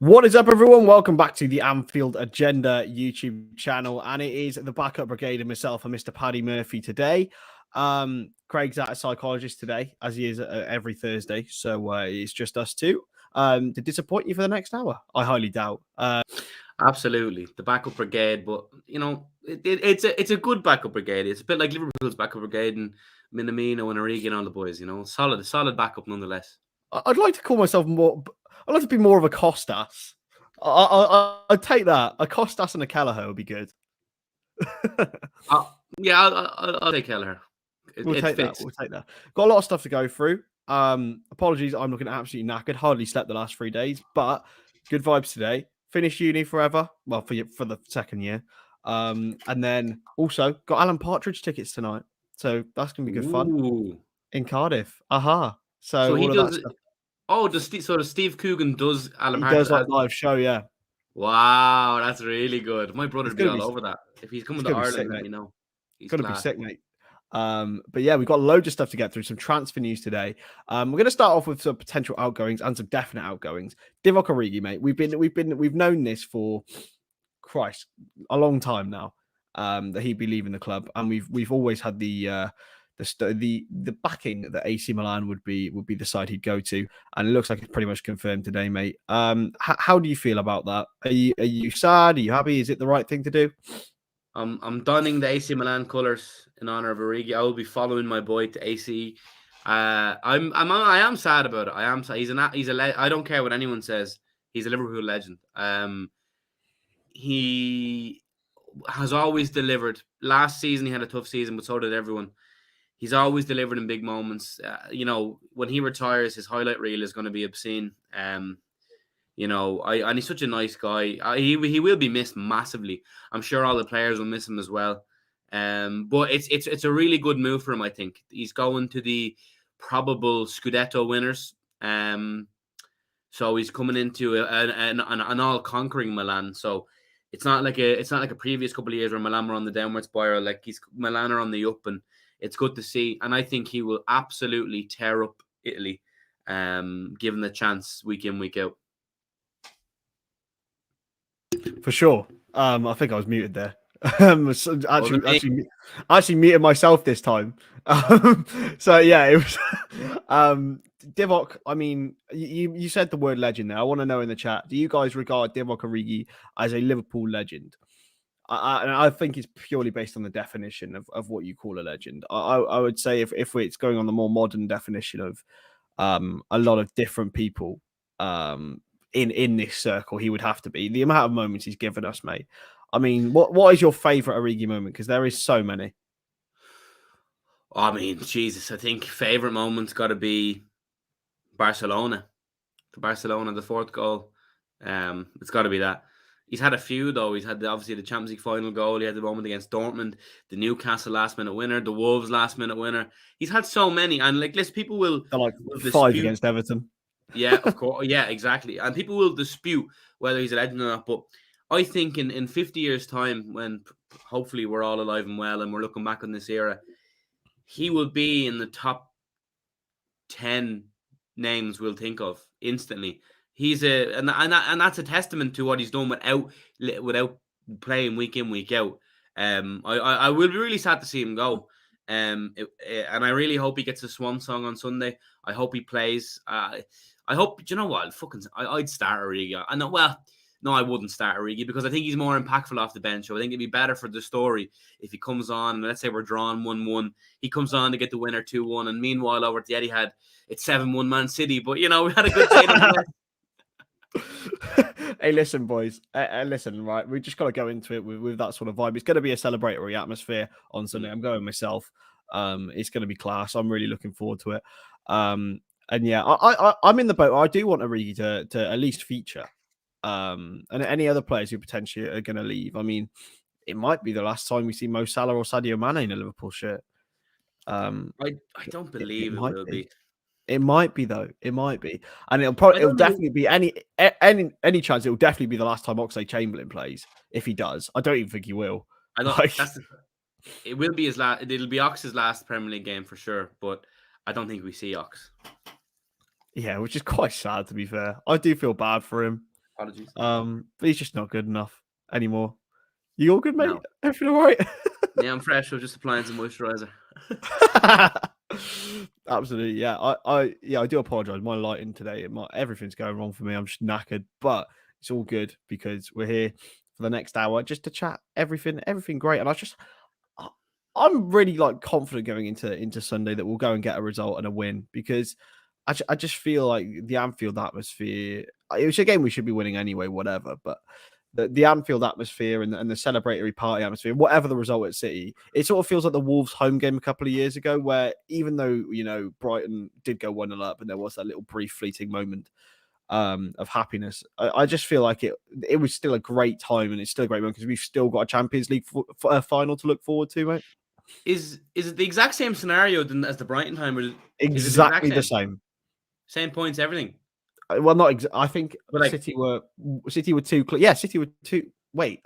What is up, everyone? Welcome back to the Anfield Agenda YouTube channel, and it is the backup brigade and myself and Mr. Paddy Murphy today. Craig's at a psychologist today, as he is every Thursday, so it's just us two. To disappoint you for the next hour, I highly doubt. Absolutely, the backup brigade, but you know it's a good backup brigade. It's a bit like Liverpool's backup brigade and Minamino and Origi and all the boys. You know, solid backup nonetheless. I'd like to call myself more. I'd like to be more of a Costas. I'd take that. A Costas and a Kelleher would be good. I'll take Kelleher. We'll take that. Got a lot of stuff to go through. Apologies, I'm looking absolutely knackered. Hardly slept the last 3 days, but good vibes today. Finished uni forever. Well, for the second year. And then also got Alan Partridge tickets tonight. So that's gonna be good fun in Cardiff. Aha. So he all does. Of that does Steve Coogan does Alan he Partridge? Does like live show, yeah. Wow, that's really good. My brother'd be all over that. If he's coming to Ireland, let me know. He's gonna be sick, mate. But yeah, we've got loads of stuff to get through, some transfer news today. We're going to start off with some potential outgoings and some definite outgoings. Divock Origi, mate. We've known this for a long time now. That he'd be leaving the club, and we've always had the backing that AC Milan would be the side he'd go to, and it looks like it's pretty much confirmed today, mate. How do you feel about that? Are you sad? Are you happy? Is it the right thing to do? I'm donning the AC Milan colours in honor of Origi. I will be following my boy to AC. I am sad about it. I am sad. I don't care what anyone says. He's a Liverpool legend. He has always delivered. Last season he had a tough season, but so did everyone. He's always delivered in big moments. You know, when he retires, his highlight reel is going to be obscene. You know, and he's such a nice guy. He will be missed massively. I'm sure all the players will miss him as well. But it's a really good move for him. I think he's going to the probable Scudetto winners. So he's coming into an all-conquering Milan. So it's not like a previous couple of years where Milan were on the downward spiral. Like Milan are on the up, and it's good to see. And I think he will absolutely tear up Italy, given the chance week in, week out. For sure. I think I was muted there. Actually muted myself this time. So yeah, it was Divock. I mean, you said the word legend there. I want to know in the chat, do you guys regard Divock Origi as a Liverpool legend? I think it's purely based on the definition of what you call a legend. I would say if it's going on the more modern definition of a lot of different people in this circle, he would have to be. The amount of moments he's given us, mate. I mean, what is your favourite Origi moment? Because there is so many. I mean, Jesus, I think favourite moment's got to be Barcelona. For Barcelona, the fourth goal. It's got to be that. He's had a few, though. He's had, obviously, the Champions League final goal. He had the moment against Dortmund, the Newcastle last-minute winner, the Wolves last-minute winner. He's had so many. And, like, listen, people will... They're like 5 against Everton. Yeah, of course. Yeah, exactly. And people will dispute whether he's a legend or not. But I think in 50 years' time, when hopefully we're all alive and well and we're looking back on this era, he will be in the top 10 names we'll think of instantly. He's and that's a testament to what he's done without playing week in, week out. I will be really sad to see him go. And I really hope he gets a swan song on Sunday. I hope he plays. I hope, you know what? I'd start Origi. I know, well, no, I wouldn't start Origi because I think he's more impactful off the bench. So I think it'd be better for the story if he comes on. And let's say we're drawn 1-1. He comes on to get the winner 2-1. And meanwhile, over at the Etihad, it's 7-1 Man City. But, you know, we had a good day. Hey, listen, boys. Listen, right? We just got to go into it with that sort of vibe. It's going to be a celebratory atmosphere on Sunday. I'm going myself. It's going to be class. I'm really looking forward to it. And yeah, I'm in the boat. I do want Origi to at least feature. And any other players who potentially are going to leave. I mean, it might be the last time we see Mo Salah or Sadio Mane in a Liverpool shirt. I don't believe it will be. It might be though. It might be, and it'll definitely be any chance. It will definitely be the last time Oxlade-Chamberlain plays. If he does, I don't even think he will. I know it will be his last. It'll be Ox's last Premier League game for sure, but I don't think we see Ox. Yeah, which is quite sad to be fair. I do feel bad for him. Apologies. But he's just not good enough anymore. You all good, mate? No. Everything all right? Yeah, I'm fresh. I was just applying some moisturizer. Absolutely, yeah. I do apologize. My lighting today, everything's going wrong for me. I'm just knackered, but it's all good because we're here for the next hour just to chat everything great. And I'm really like confident going into Sunday that we'll go and get a result and a win because I just feel like the Anfield atmosphere. It was a game we should be winning anyway, whatever. But the Anfield atmosphere and the celebratory party atmosphere, whatever the result at City, it sort of feels like the Wolves home game a couple of years ago, where even though Brighton did go 1-0 up and there was that little brief fleeting moment of happiness, I just feel like it was still a great time and it's still a great moment because we've still got a Champions League final to look forward to, mate. Is it the exact same scenario as the Brighton time? Or Exactly the same. Same points, everything. Well, not I think But City were two. Yeah, City were two. Wait,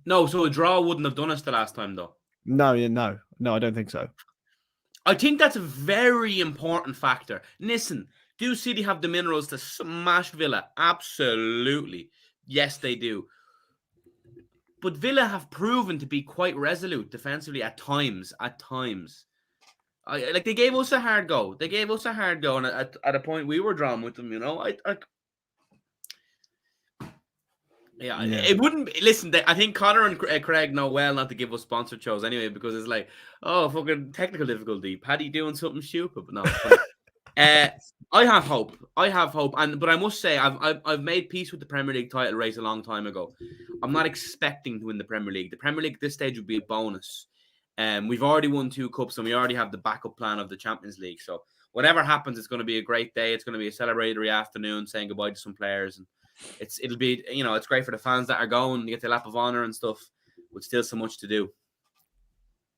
no. So a draw wouldn't have done us the last time, though. No, I don't think so. I think that's a very important factor. Listen, do City have the minerals to smash Villa? Absolutely, yes, they do. But Villa have proven to be quite resolute defensively at times. Like they gave us a hard go. And at a point we were drawn with them. It wouldn't listen. I think Connor and Craig know well not to give us sponsored shows anyway because it's like, oh, fucking technical difficulty. Paddy doing something stupid, but no. I have hope. But I must say, I've made peace with the Premier League title race a long time ago. I'm not expecting to win the Premier League. The Premier League at this stage would be a bonus. We've already won 2 cups and we already have the backup plan of the Champions League. So whatever happens, it's going to be a great day. It's going to be a celebratory afternoon, saying goodbye to some players, and it'll be it's great for the fans that are going. You get the lap of honor and stuff. With still so much to do.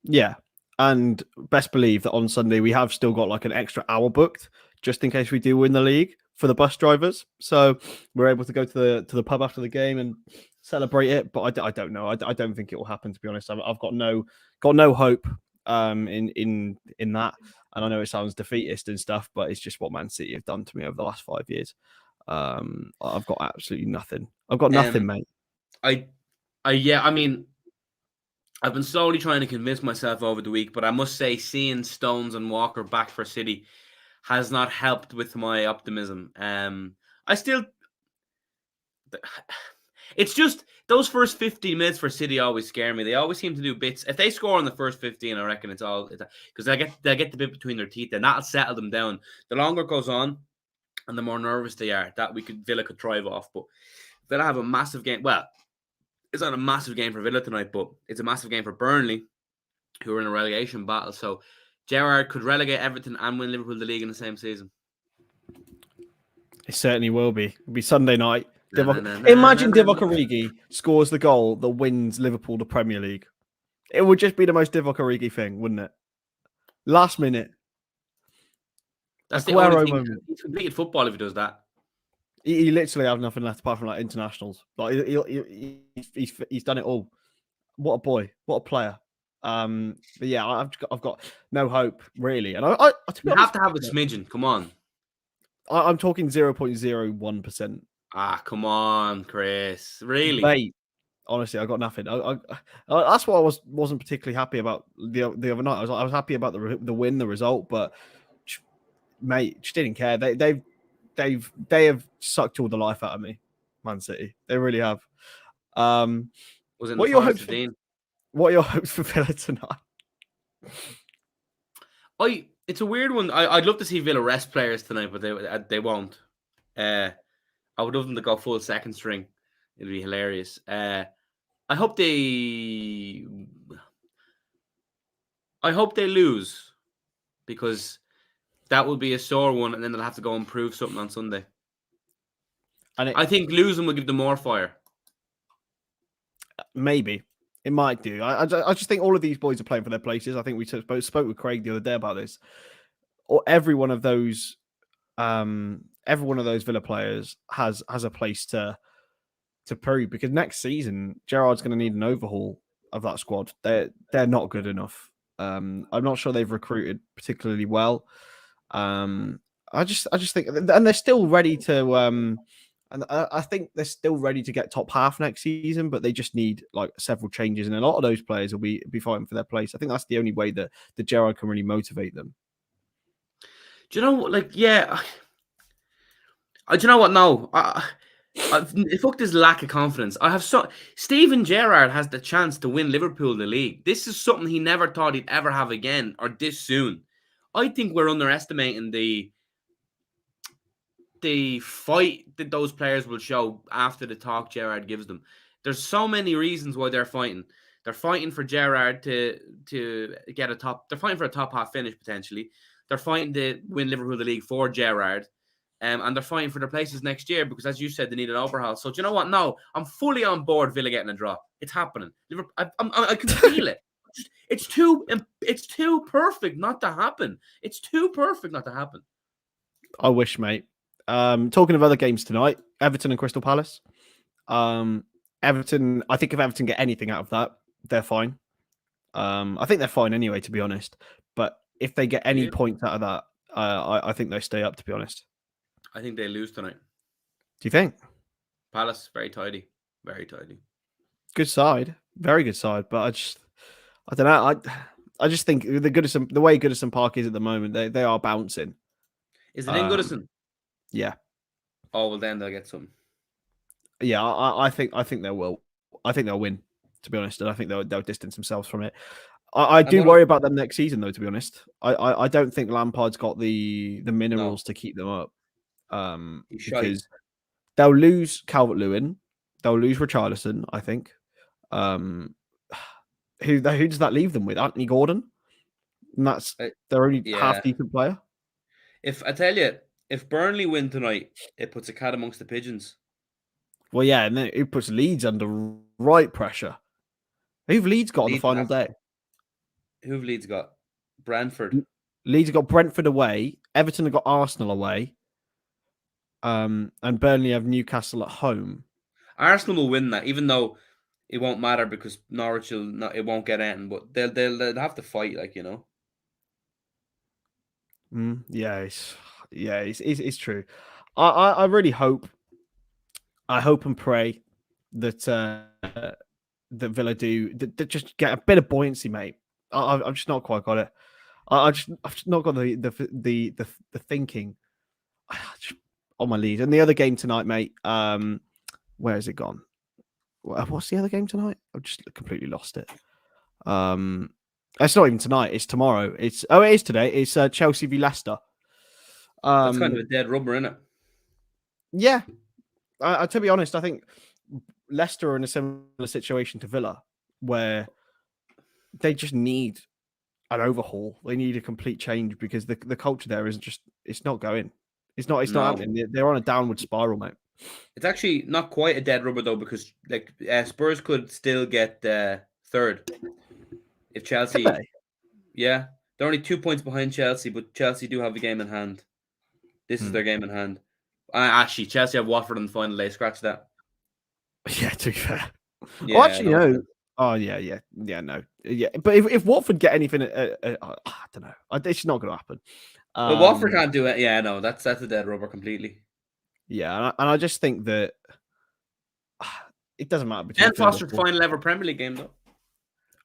Yeah, and best believe that on Sunday we have still got like an extra hour booked just in case we do win the league for the bus drivers. So we're able to go to the pub after the game and celebrate it. But I don't know. I don't think it will happen, to be honest. I've got no hope in that. And I know it sounds defeatist and stuff, but it's just what Man City have done to me over the last 5 years. I've got absolutely nothing. I've got nothing, mate. I mean, I've been slowly trying to convince myself over the week, but I must say seeing Stones and Walker back for City has not helped with my optimism. It's just those first 15 minutes for City always scare me. They always seem to do bits. If they score in the first 15, I reckon it's all because they get the bit between their teeth, and that'll settle them down. The longer it goes on, and the more nervous they are, Villa could thrive off. But Villa have a massive game. Well, it's not a massive game for Villa tonight, but it's a massive game for Burnley, who are in a relegation battle. So Gerrard could relegate Everton and win Liverpool the league in the same season. It certainly will be. It'll be Sunday night. Imagine Divock Origi scores the goal that wins Liverpool the Premier League. It would just be the most Divock Origi thing, wouldn't it? Last minute. That's the only thing. He's completed football if he does that. He literally has nothing left apart from like internationals. Like he's done it all. What a boy! What a player! But yeah, I've got no hope really, and I you have to have a smidgen. Come on. I'm talking 0.01%. Ah, come on, Chris. Really? Mate, honestly, I got nothing. That's what I wasn't particularly happy about the other night. I was happy about the win, the result, but mate, just didn't care. They have sucked all the life out of me, Man City. They really have. What are your hopes for Villa tonight? It's a weird one. I'd love to see Villa rest players tonight, but they won't. I would love them to go full second string. It'd be hilarious. I hope they lose because that will be a sore one, and then they'll have to go and prove something on Sunday. And I think losing will give them more fire. Maybe. It might do. I just think all of these boys are playing for their places. I think we spoke with Craig the other day about this. Or every one of those Villa players has a place to prove, because next season Gerrard's going to need an overhaul of that squad. They're not good enough. I'm not sure they've recruited particularly well. I just think, and they're still ready to And I think they're still ready to get top half next season, but they just need like several changes, and a lot of those players will be fighting for their place. I think that's the only way that the Gerrard can really motivate them. Do you know what? Like, yeah. Do you know what? No. Fuck this lack of confidence. Steven Gerrard has the chance to win Liverpool the league. This is something he never thought he'd ever have again, or this soon. I think we're underestimating the fight that those players will show after the talk Gerrard gives them. There's so many reasons why they're fighting. They're fighting for Gerrard to get a top. They're fighting for a top half finish potentially. They're fighting to win Liverpool the league for Gerrard. And they're fighting for their places next year because, as you said, they need an overhaul. So, do you know what? No, I'm fully on board Villa getting a draw. It's happening. Liverpool, I can feel it. It's too perfect not to happen. It's too perfect not to happen. I wish, mate. Talking of other games tonight, Everton and Crystal Palace. Everton. I think if Everton get anything out of that, they're fine. I think they're fine anyway, to be honest. But if they get any points out of that, I think they stay up. To be honest. I think they lose tonight. Do you think? Palace, very tidy. Very tidy. Good side. Very good side. But I don't know. I just think the way Goodison Park is at the moment, they are bouncing. Is it in Goodison? Yeah. Oh, well, then they'll get some. Yeah, I think they will. I think they'll win, to be honest. And I think they'll distance themselves from it. I do worry about them next season, though, to be honest. I don't think Lampard's got the minerals to keep them up. Because they'll lose Calvert-Lewin, they'll lose Richarlison, I think. Who does that leave them with? Anthony Gordon, and that's they're only half decent player. If I tell you, if Burnley win tonight, it puts a cat amongst the pigeons. Well, yeah, and then it puts Leeds under right pressure. Who've Leeds got on the final day? Who've Leeds got? Brentford. Leeds have got Brentford away. Everton have got Arsenal away. And Burnley have Newcastle at home. Arsenal will win that, even though it won't matter because Norwich it won't get in, but they'll have to fight, like, you know. Yeah, it's true. I really hope. I hope and pray that that Villa that just get a bit of buoyancy, mate. I've just not quite got it. I've just not got the thinking on my lead. And the other game tonight, mate. Where has it gone? What's the other game tonight? I've just completely lost it. It's not even tonight. It's tomorrow. It is today. It's Chelsea v Leicester. That's kind of a dead rubber, isn't it? Yeah. To be honest, I think Leicester are in a similar situation to Villa, where they just need an overhaul. They need a complete change because the culture there isn't just. It's not going. It's not happening. They're on a downward spiral, mate. It's actually not quite a dead rubber though, because like Spurs could still get third if Chelsea. Yeah, they're only 2 points behind Chelsea, but Chelsea do have a game in hand. This is their game in hand. Actually, Chelsea have Watford on the final day. Scratch that. Yeah, to be fair. Yeah, well, actually, no. Oh, yeah, no. Yeah, but if Watford get anything, I don't know. It's not going to happen. But Watford can't do it. Yeah, no, that's a dead rubber completely. Yeah, and I just think that it doesn't matter. Ben Foster's final ever Premier League game, though.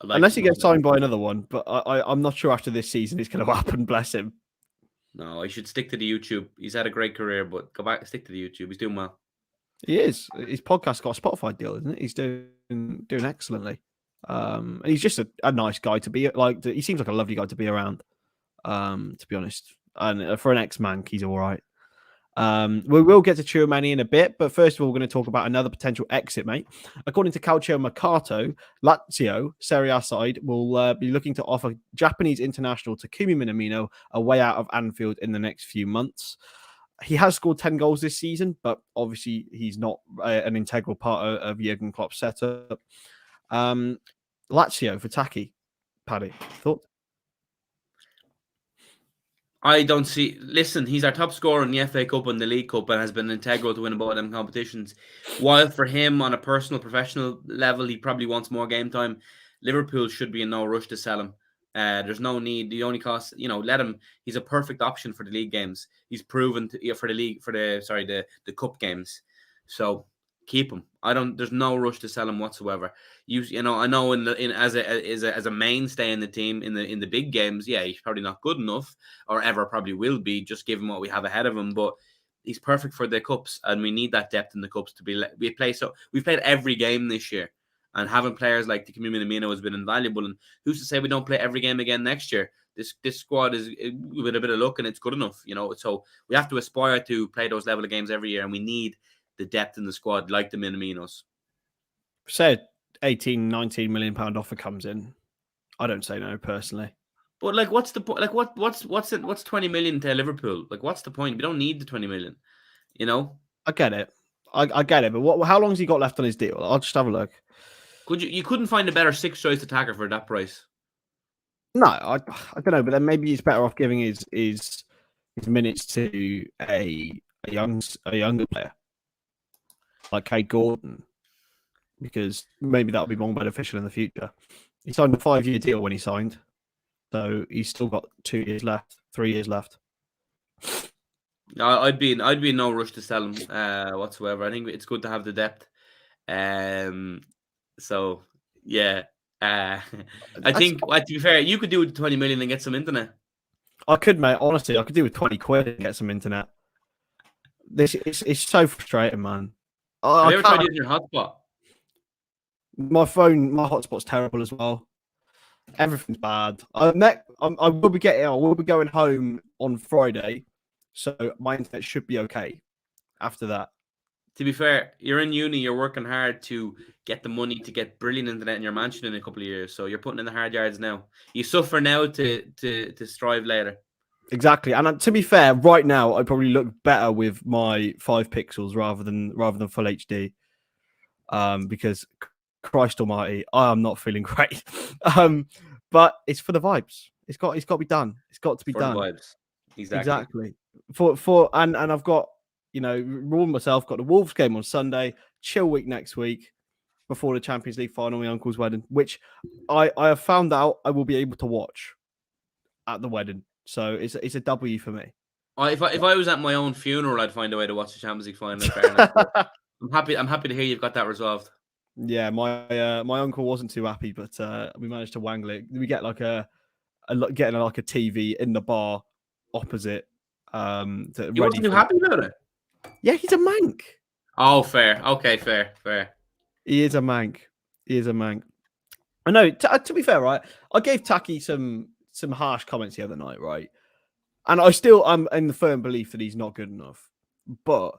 Unless he gets signed by another one, but I'm not sure after this season it's going to happen. Bless him. No, he should stick to the YouTube. He's had a great career, but go back, stick to the YouTube. He's doing well. He is. His podcast got a Spotify deal, isn't it? He's doing excellently. And he's just a nice guy to be like. He seems like a lovely guy to be around. To be honest, and for an ex-man, he's all right. We will get to Tchouaméni in a bit, but first of all, we're going to talk about another potential exit, mate. According to Calcio Mercato, Lazio, Serie A side, will be looking to offer Japanese international Takumi Minamino a way out of Anfield in the next few months. He has scored 10 goals this season, but obviously he's not an integral part of Jurgen Klopp's setup. Lazio for Taki. Paddy, thoughts? I don't see. Listen, he's our top scorer in the FA Cup and the League Cup and has been integral to winning both of them competitions. While for him, on a personal, professional level, he probably wants more game time. Liverpool should be in no rush to sell him. There's no need. The only cost, let him. He's a perfect option for the league games. He's proven for the cup games. So keep him. There's no rush to sell him whatsoever. You know, I know as a mainstay in the team in the big games, yeah, he's probably not good enough, or ever probably will be, just given what we have ahead of him. But he's perfect for the cups, and we need that depth in the cups to be. We've played every game this year, and having players like the Minamino has been invaluable. And who's to say we don't play every game again next year? This squad is, with a bit of luck, and it's good enough, you know. So we have to aspire to play those level of games every year, and we need the depth in the squad like the Minaminos. Say 18, 19 million pound offer comes in, I don't say no personally. But like, what's the point? Like, what's 20 million to Liverpool? Like, what's the point? We don't need the 20 million. You know, I get it. I get it. But how long has he got left on his deal? I'll just have a look. You couldn't find a better sixth choice attacker for that price? No, I don't know. But then maybe he's better off giving his minutes to a younger player like Kate Gordon, because maybe that would be more beneficial in the future. He signed a 5-year deal when he signed, so he's still got 2 years left, 3 years left. I'd be in no rush to sell him whatsoever. I think it's good to have the depth. So yeah, I think, to be fair, you could do with 20 million and get some internet. I could, mate. Honestly, I could do with 20 quid and get some internet. It's so frustrating, man. Have you ever tried using your hotspot? My hotspot's terrible as well. Everything's bad. I will be going home on Friday, so my internet should be okay after that. To be fair, you're in uni, you're working hard to get the money to get brilliant internet in your mansion in a couple of years. So you're putting in the hard yards now. You suffer now to strive later. Exactly. And to be fair, right now I probably look better with my 5 pixels rather than full HD. Because Christ Almighty, I am not feeling great. But it's for the vibes. It's got to be done. It's got to be done. The vibes. Exactly. And I've got, ruled myself, got the Wolves game on Sunday, chill week next week before the Champions League final, my uncle's wedding, which I have found out I will be able to watch at the wedding. So it's a W for me. If I was at my own funeral, I'd find a way to watch the Champions League final. Fair enough. I'm happy to hear you've got that resolved. Yeah, my uncle wasn't too happy, but we managed to wangle it. We get getting a TV in the bar opposite. You wasn't too happy about it? Yeah, he's a mank. Oh, fair. Okay, fair. He is a mank. I know. To be fair, right, I gave Taki some harsh comments the other night, right, and I'm in the firm belief that he's not good enough. But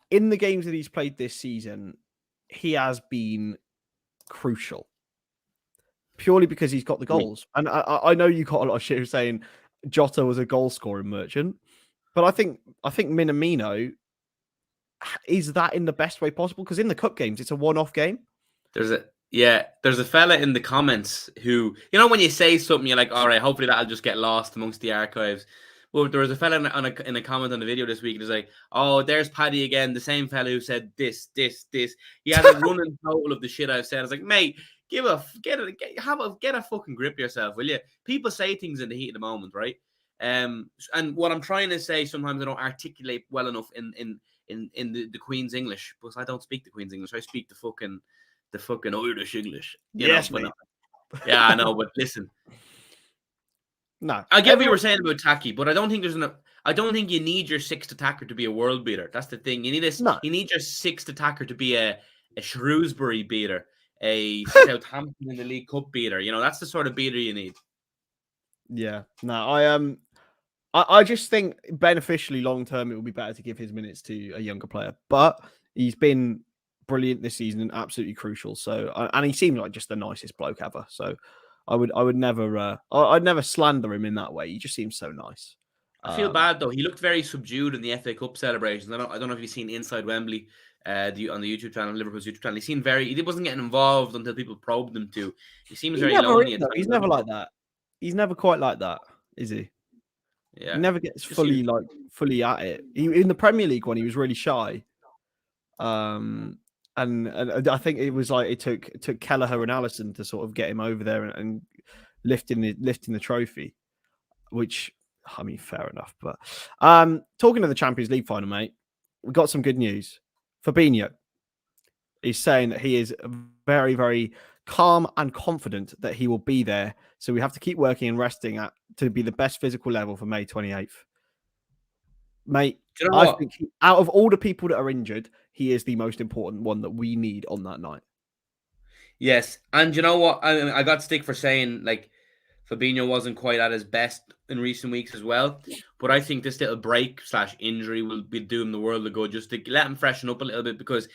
in the games that he's played this season, he has been crucial purely because he's got the goals. And I know you got a lot of shit saying Jota was a goal scoring merchant, but I think Minamino is that in the best way possible, because in the cup games it's a one-off game. There's a fella in the comments who, when you say something, you're like, all right, hopefully that'll just get lost amongst the archives. Well, there was a fella in a comment on the video this week. It was like, oh, there's Paddy again, the same fella who said this. He has a running total of the shit I've said. I was like, mate, get a fucking grip yourself, will you? People say things in the heat of the moment, right? And what I'm trying to say, sometimes I don't articulate well enough in the Queen's English, because I don't speak the Queen's English. I speak the fucking Irish English. Yes, mate. Yeah, I know, but listen. No, I get what you were saying about Taki, but I don't think I don't think you need your sixth attacker to be a world beater. That's the thing. You need your sixth attacker to be a Shrewsbury beater, a Southampton in the League Cup beater. That's the sort of beater you need. Yeah. No, I just think beneficially long term it would be better to give his minutes to a younger player. But he's been brilliant this season and absolutely crucial. So, and he seemed like just the nicest bloke ever. So, I'd never slander him in that way. He just seems so nice. I feel bad though. He looked very subdued in the FA Cup celebrations. I don't know if you've seen Inside Wembley on the YouTube channel, Liverpool's YouTube channel. He wasn't getting involved until people probed him to. He seems very lonely. He's never like that. He's never quite like that, is he? Yeah. He never gets fully at it. In the Premier League when he was really shy. And I think it was like it took Kelleher and Allison to sort of get him over there and lifting the trophy, which, I mean, fair enough. But talking to the Champions League final, mate, we got some good news. Fabinho is saying that he is very, very calm and confident that he will be there. So we have to keep working and resting to be the best physical level for May 28th. Mate, Do you know I what? think out of all the people that are injured, he is the most important one that we need on that night. Yes, and you know what? I got stick for saying like Fabinho wasn't quite at his best in recent weeks as well. But I think this little break / injury will be doing the world of good just to let him freshen up a little bit because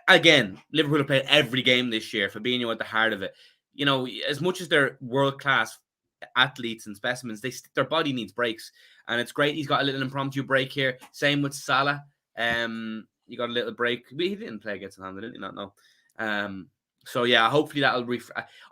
again, Liverpool have played every game this year. Fabinho at the heart of it. You know, as much as they're world class athletes and specimens, their body needs breaks, and it's great. He's got a little impromptu break here. Same with Salah. He got a little break. He didn't play against Haaland, did he not? No. So yeah, hopefully that'll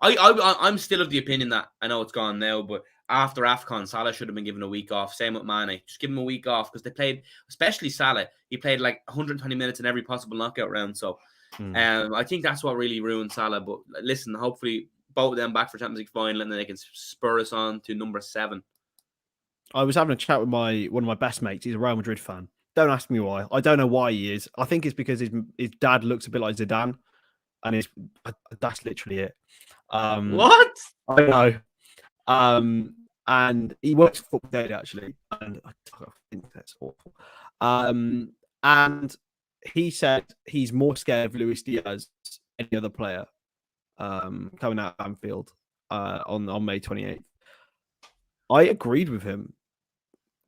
I'm still of the opinion that I know it's gone now, but after AFCON, Salah should have been given a week off. Same with Mane. Just give him a week off because they played, especially Salah, he played like 120 minutes in every possible knockout round. So I think that's what really ruined Salah. But listen, hopefully both of them back for Champions League final and then they can spur us on to number 7. I was having a chat with one of my best mates. He's a Real Madrid fan. Don't ask me why. I don't know why he is. I think it's because his dad looks a bit like Zidane, and that's literally it. What? I know. And he works for Football Daily actually, and I think that's awful. And he said he's more scared of Luis Diaz than any other player coming out of Anfield on May 28th. I agreed with him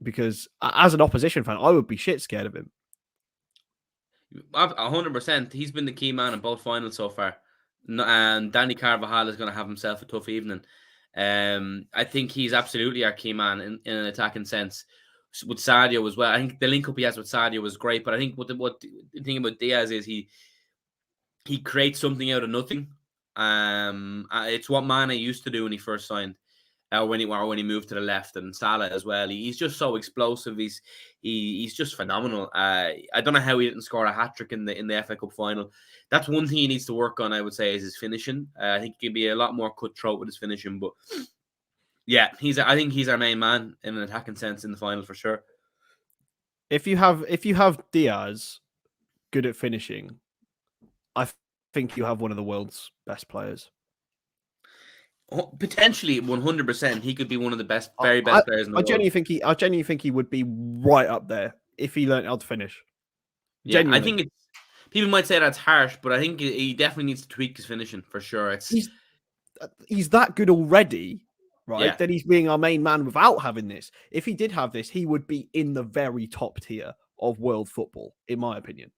because as an opposition fan, I would be shit scared of him. 100%. He's been the key man in both finals so far. And Danny Carvajal is going to have himself a tough evening. I think he's absolutely our key man in an attacking sense. With Sadio as well. I think the link up he has with Sadio was great, but I think what the thing about Diaz is he creates something out of nothing. It's what Mane used to do when he first signed. When he moved to the left, and Salah as well. He's just so explosive. He's just phenomenal. I don't know how he didn't score a hat trick in the FA Cup final. That's one thing he needs to work on. I would say is his finishing. I think he can be a lot more cutthroat with his finishing. But yeah, I think he's our main man in an attacking sense in the final for sure. If you have Diaz good at finishing, I think you have one of the world's best players. Potentially 100%, he could be one of the very best players in the world. I genuinely think he would be right up there if he learned how to finish. Yeah, genuinely. I think people might say that's harsh, but I think he definitely needs to tweak his finishing for sure. He's that good already, right? Yeah. That he's being our main man without having this. If he did have this, he would be in the very top tier of world football, in my opinion.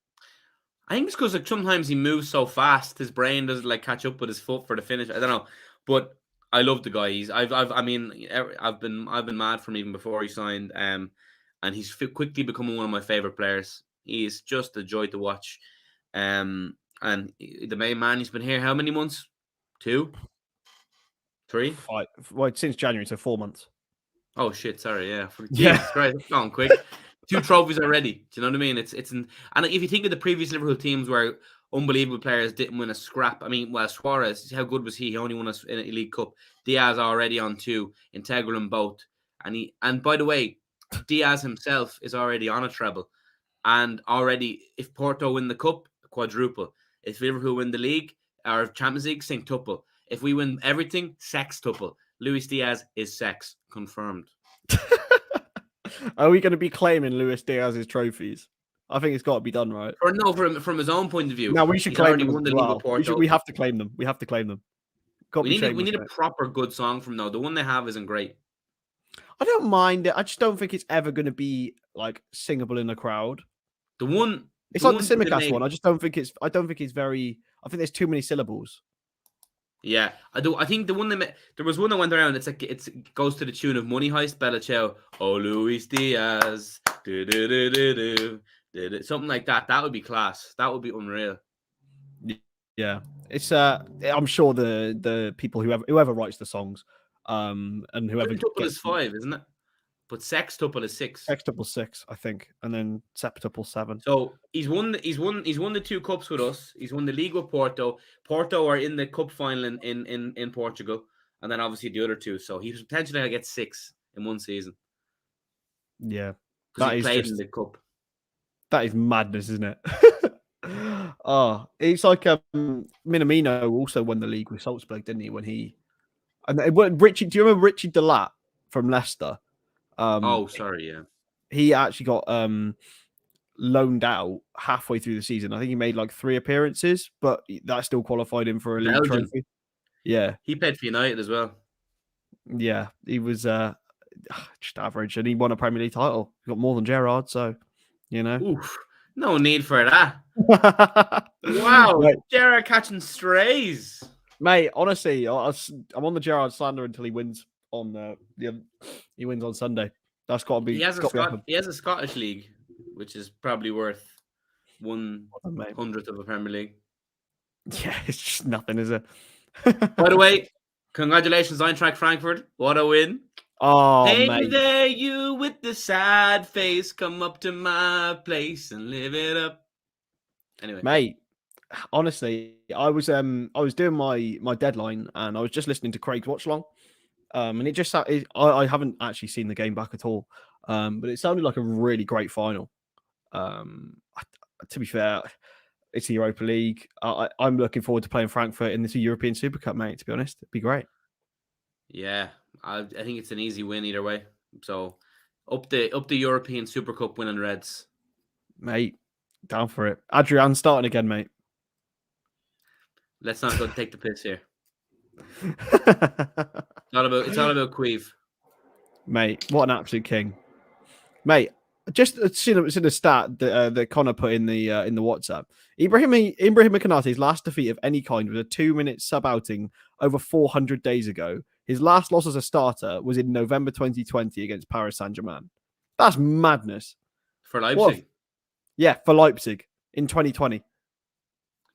I think it's because sometimes he moves so fast, his brain doesn't catch up with his foot for the finish. I don't know, but I love the guy. I've been mad from even before he signed, and he's quickly becoming one of my favorite players. He is just a joy to watch, and the main man. He's been here how many months? 2, 3? Well, since January, so 4 months. Oh shit! Sorry, yeah. Jesus Christ, it's gone quick. 2 trophies already. Do you know what I mean? And if you think of the previous Liverpool teams where unbelievable players didn't win a scrap. I mean, well, Suarez, how good was he? He only won a League Cup. Diaz already on 2, integral in both. And by the way, Diaz himself is already on a treble. And already, if Porto win the Cup, quadruple. If Liverpool win the league or Champions League, centuple. If we win everything, sextuple. Luis Diaz is sex. Confirmed. Are we going to be claiming Luis Diaz's trophies? I think it's got to be done, right? Or no, from his own point of view. No, we should claim them as well. We have to claim them. We have to claim them. We need a proper good song from them. The one they have isn't great. I don't mind it. I just don't think it's ever going to be singable in the crowd. It's like the Simicast one. I don't think it's very. I think there's too many syllables. Yeah, I do. I think the one there was one that went around. It goes to the tune of Money Heist, Bella Ciao, Oh Luis Diaz, something like that. That would be class. That would be unreal. Yeah, it's. I'm sure the people whoever writes the songs, and whoever Quintuple is 5, isn't it? But sextuple is 6. Sextuple 6, I think, and then septuple 7. So he's won the 2 cups with us. He's won the league with Porto. Porto are in the cup final in Portugal, and then obviously the other 2. So he's potentially gonna get 6 in one season. Yeah, because he played in the cup. That is madness, isn't it? Oh, it's like Minamino also won the league with Salzburg, didn't he? When he and Richie, do you remember Richie Delat from Leicester? Oh, sorry, yeah. He actually got loaned out halfway through the season. I think he made like 3 appearances, but that still qualified him for a league Belgian. trophy. Yeah, He played for United as well. yeah, he was just average, and he won a Premier League title. He got more than Gerrard, so you know. Oof, no need for that. Wow, Mate, Gerrard catching strays. mate, honestly, I'm on the Gerrard slander until he wins on he wins on Sunday. That's got to be. He has It's got to be happening. he has a Scottish league, which is probably worth Mate. 1/100th of a Premier League. Yeah, it's just nothing, is it? By the way, congratulations, Eintracht Frankfurt. What a win. Oh, Hey mate. there, you with the sad face, come up to my place and live it up. Anyway, Mate, honestly, I was doing my deadline and I was just listening to Craig's watch long. And it just I haven't actually seen the game back at all. But it sounded like a really great final. To be fair, it's the Europa League. I'm looking forward to playing Frankfurt in this European Super Cup, mate. To be honest, it'd be great. yeah, I think it's an easy win either way. So up the European Super Cup winning Reds, mate. Down for it. Adrian's starting again, mate. Let's not go take the piss here. It's all about Queeve. Mate, what an absolute king. Mate, just seen a stat that Connor put in the WhatsApp. Ibrahim Konate's last defeat of any kind was a 2-minute sub outing over 400 days ago. His last loss as a starter was in November 2020 against Paris Saint-Germain. That's madness. For Leipzig? Yeah, for Leipzig in 2020.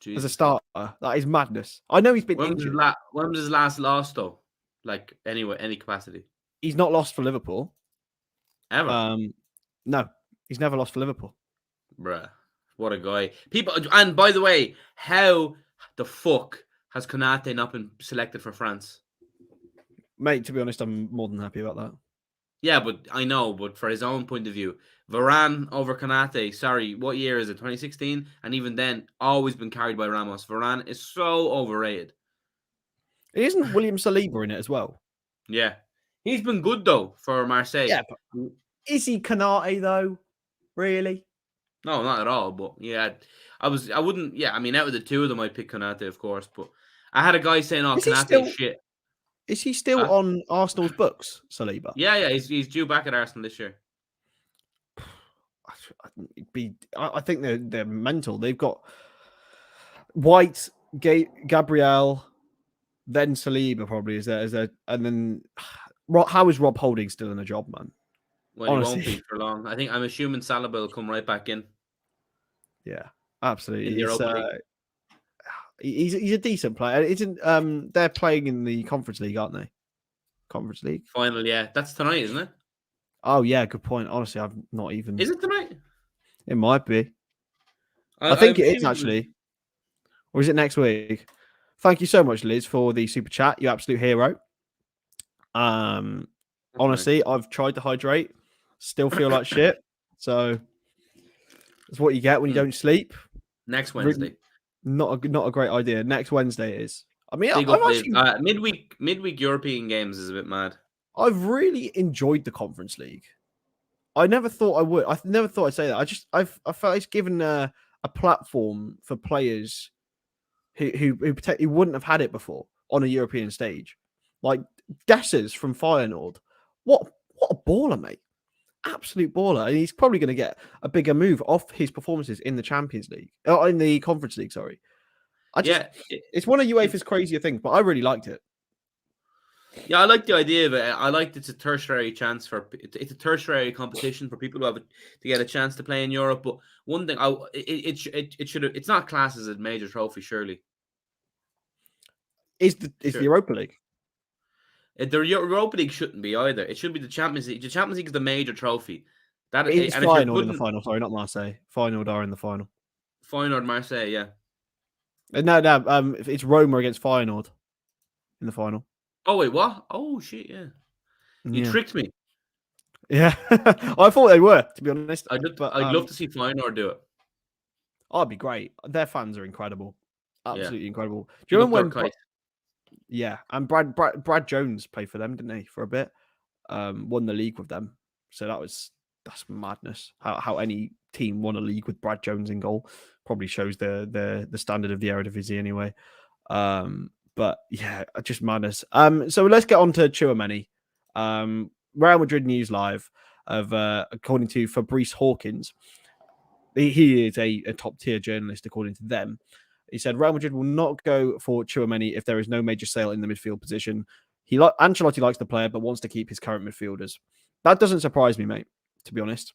Jesus. As a starter. That is madness. I know he's been injured. When was his last loss, though? Like, anyway, any capacity? He's not lost for Liverpool. Ever? No, he's never lost for Liverpool. Bruh, what a guy. People, and by the way, how the fuck has Konate not been selected for France? Mate, to be honest, I'm more than happy about that. Yeah, but I know, but for his own point of view, Varane over Konate, sorry, what year is it? 2016? And even then, always been carried by Ramos. Varane is so overrated. Isn't William Saliba in it as well? Yeah. He's been good, though, for Marseille. Yeah, but is he Konate, though? Really? No, not at all. But yeah, I wouldn't. Yeah, I mean, out of the two of them, I'd pick Konate, of course. But I had a guy saying, "Oh, Konate shit." Is he still on Arsenal's books, Saliba? Yeah. He's due back at Arsenal this year. I think they're mental. They've got White, Gabriel, then Saliba probably is there, and then how is Rob Holding still in a job, man? Well, honestly, he won't be for long. I'm assuming Saliba will come right back in. Yeah, absolutely. He's a decent player. Isn't they're playing in the Conference League, aren't they? Conference League final, yeah. That's tonight, isn't it? Oh yeah, good point. Honestly, I've not even. Is it tonight? It might be. I think it is actually. Or is it next week? Thank you so much, Liz, for the super chat. You absolute hero. Honestly, I've tried to hydrate. Still feel like shit. So that's what you get when you don't sleep. Next Wednesday. Not a great idea. Next Wednesday it is. I mean, midweek European games is a bit mad. I've really enjoyed the Conference League. I never thought I would. I never thought I'd say that. I felt it's given a platform for players who wouldn't have had it before on a European stage, like Dessers from Feyenoord. What a baller, mate! Absolute baller, and he's probably going to get a bigger move off his performances in the Champions League, in the Conference League. Sorry, it's one of UEFA's crazier things, but I really liked it. Yeah, I like the idea of it. I liked it's a tertiary chance it's a tertiary competition for people who have to get a chance to play in Europe. But one thing, it's not classed as a major trophy, surely. Is the Europa League? The Europa League shouldn't be either. It should be the Champions League. The Champions League is the major trophy. It's Feyenoord in the final. Sorry, not Marseille. Feyenoord are in the final. Feyenoord, Marseille, yeah. No. It's Roma against Feyenoord in the final. Oh wait, what? Oh shit, yeah. You tricked me. Yeah, I thought they were, to be honest. But I'd love to see Feyenoord do it. oh, it'd be great. Their fans are incredible, Yeah, absolutely incredible. Do you big up remember their when? kite. Yeah, and Brad Jones played for them, didn't he, for a bit? Won the league with them. So that's madness. How any team won a league with Brad Jones in goal probably shows the standard of the Eredivisie anyway. But yeah, just madness. So let's get on to Chouameni. Real Madrid News Live of according to Fabrice Hawkins, he is a top tier journalist according to them. He said Real Madrid will not go for Chouameni if there is no major sale in the midfield position. Ancelotti likes the player, but wants to keep his current midfielders. That doesn't surprise me, mate. To be honest,